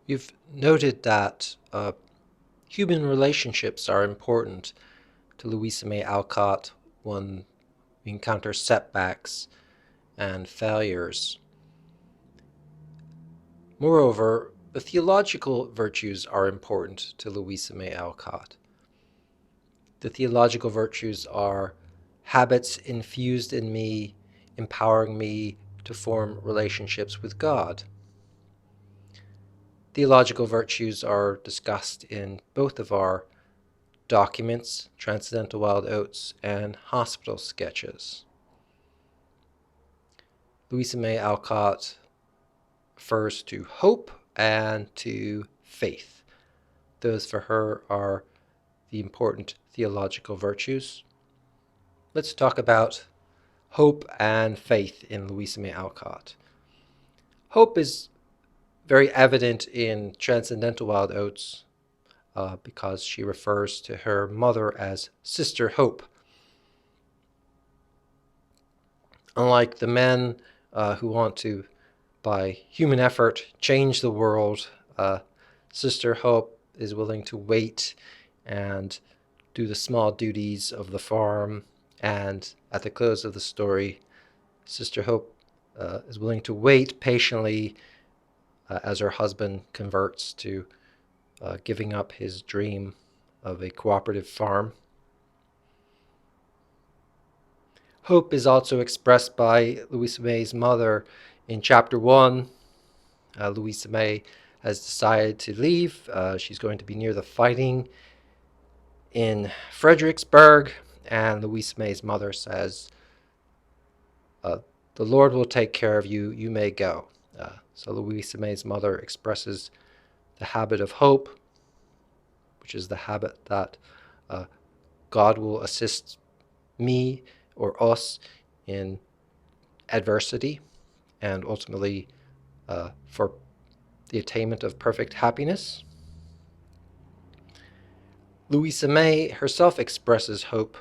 You've noted that human relationships are important to Louisa May Alcott when we encounter setbacks and failures. Moreover, the theological virtues are important to Louisa May Alcott. The theological virtues are habits infused in me, empowering me to form relationships with God. Theological virtues are discussed in both of our documents, Transcendental Wild Oats and Hospital Sketches. Louisa May Alcott refers to hope and to faith. Those for her are the important theological virtues. Let's talk about hope and faith in Louisa May Alcott. Hope is very evident in Transcendental Wild Oats because she refers to her mother as Sister Hope. Unlike the men who want to, by human effort, change the world, Sister Hope is willing to wait and do the small duties of the farm. And at the close of the story, Sister Hope is willing to wait patiently as her husband converts to giving up his dream of a cooperative farm. Hope is also expressed by Louisa May's mother. In chapter 1, Louisa May has decided to leave. She's going to be near the fighting in Fredericksburg, and Louisa May's mother says, the Lord will take care of you, you may go. So Louisa May's mother expresses the habit of hope, which is the habit that God will assist me or us in adversity and ultimately for the attainment of perfect happiness. Louisa May herself expresses hope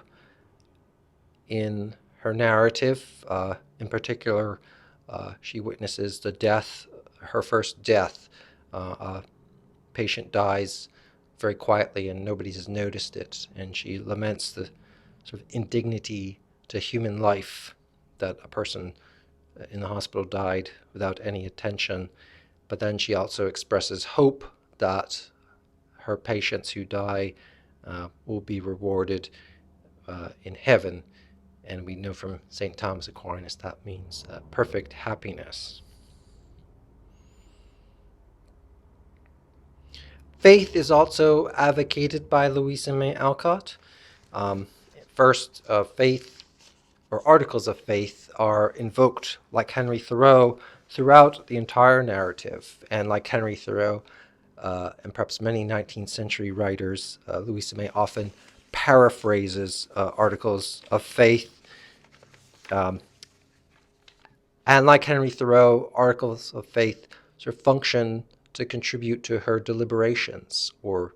in her narrative. In particular, she witnesses the death, her first death. A patient dies very quietly and nobody has noticed it, and she laments the sort of indignity to human life that a person in the hospital died without any attention. But then she also expresses hope that her patients who die will be rewarded in heaven. And we know from St. Thomas Aquinas that means perfect happiness. Faith is also advocated by Louisa May Alcott. First, faith or articles of faith are invoked, like Henry Thoreau, throughout the entire narrative. And like Henry Thoreau, and perhaps many 19th century writers, Louisa May often paraphrases articles of faith. And like Henry Thoreau, articles of faith sort of function to contribute to her deliberations, or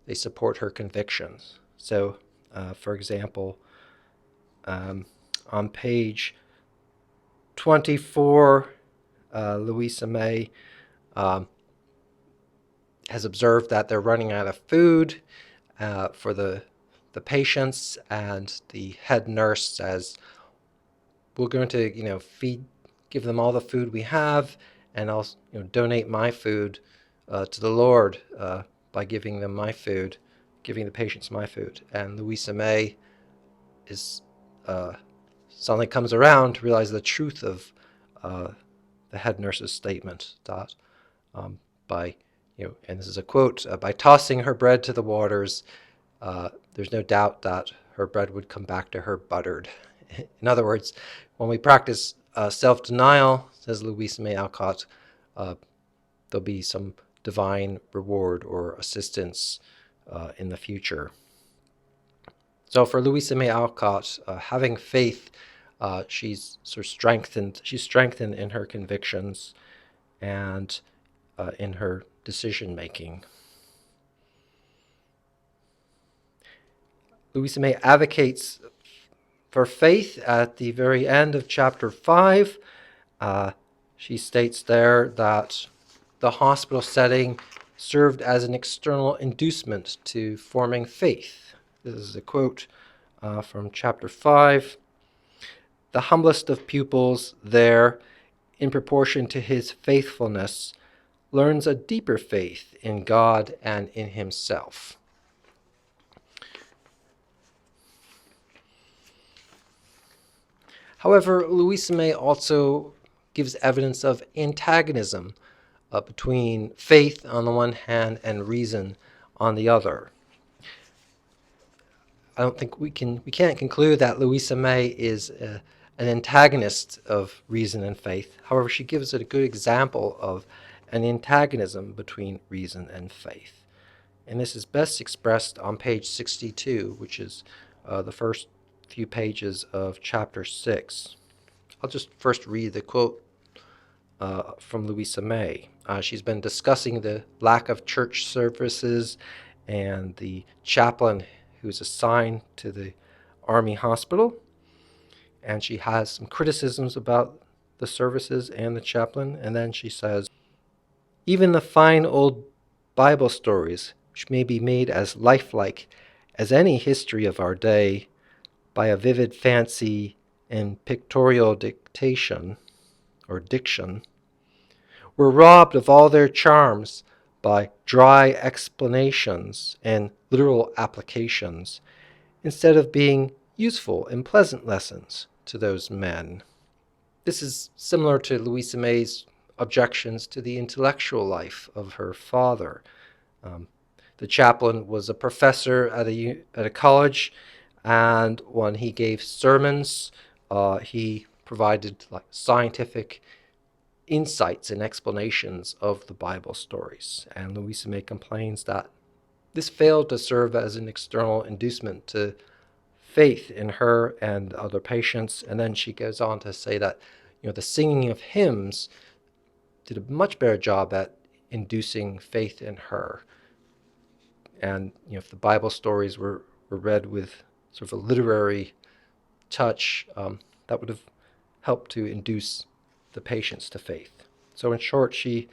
they support her convictions. So, for example, on page 24, Louisa May has observed that they're running out of food for the patients, and the head nurse says, we're going to, give them all the food we have, and I'll donate my food to the Lord by giving them my food, giving the patients my food. And Louisa May is suddenly comes around to realize the truth of the head nurse's statement that by, and this is a quote, by tossing her bread to the waters, there's no doubt that her bread would come back to her buttered. In other words, when we practice self-denial, says Louisa May Alcott, there'll be some divine reward or assistance in the future. So for Louisa May Alcott, having faith, she's sort of strengthened. She's strengthened in her convictions and in her decision making. Louisa May advocates for faith at the very end of chapter 5. She states there that the hospital setting served as an external inducement to forming faith. This is a quote from chapter 5. The humblest of pupils there, in proportion to his faithfulness, learns a deeper faith in God and in himself. However, Louisa May also gives evidence of antagonism between faith on the one hand and reason on the other. I don't think we can't conclude that Louisa May is an antagonist of reason and faith. However, she gives it a good example of an antagonism between reason and faith. And this is best expressed on page 62, which is the first few pages of chapter 6. I'll just first read the quote from Louisa May. She's been discussing the lack of church services and the chaplain who's assigned to the Army hospital. And she has some criticisms about the services and the chaplain. And then she says, even the fine old Bible stories, which may be made as lifelike as any history of our day by a vivid fancy and pictorial diction, were robbed of all their charms by dry explanations and literal applications, instead of being useful and pleasant lessons to those men. This is similar to Louisa May's objections to the intellectual life of her father. The chaplain was a professor at a college, and when he gave sermons, he provided scientific insights and explanations of the Bible stories. And Louisa May complains that this failed to serve as an external inducement to faith in her and other patients. And then she goes on to say that the singing of hymns did a much better job at inducing faith in her. And if the Bible stories were read with sort of a literary touch, that would have helped to induce the patients to faith. So in short, she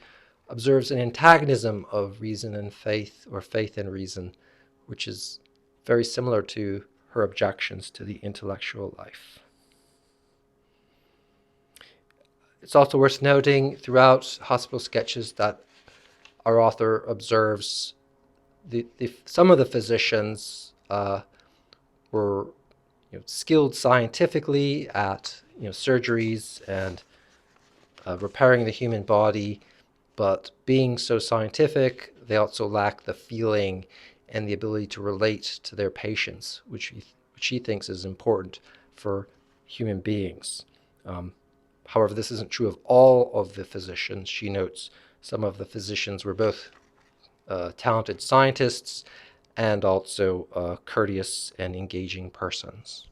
observes an antagonism of reason and faith, or faith and reason, which is very similar to her objections to the intellectual life. It's also worth noting throughout Hospital Sketches that our author observes some of the physicians were skilled scientifically at surgeries and repairing the human body, but being so scientific, they also lack the feeling and the ability to relate to their patients, which she thinks is important for human beings. However, this isn't true of all of the physicians. She notes some of the physicians were both talented scientists and also courteous and engaging persons.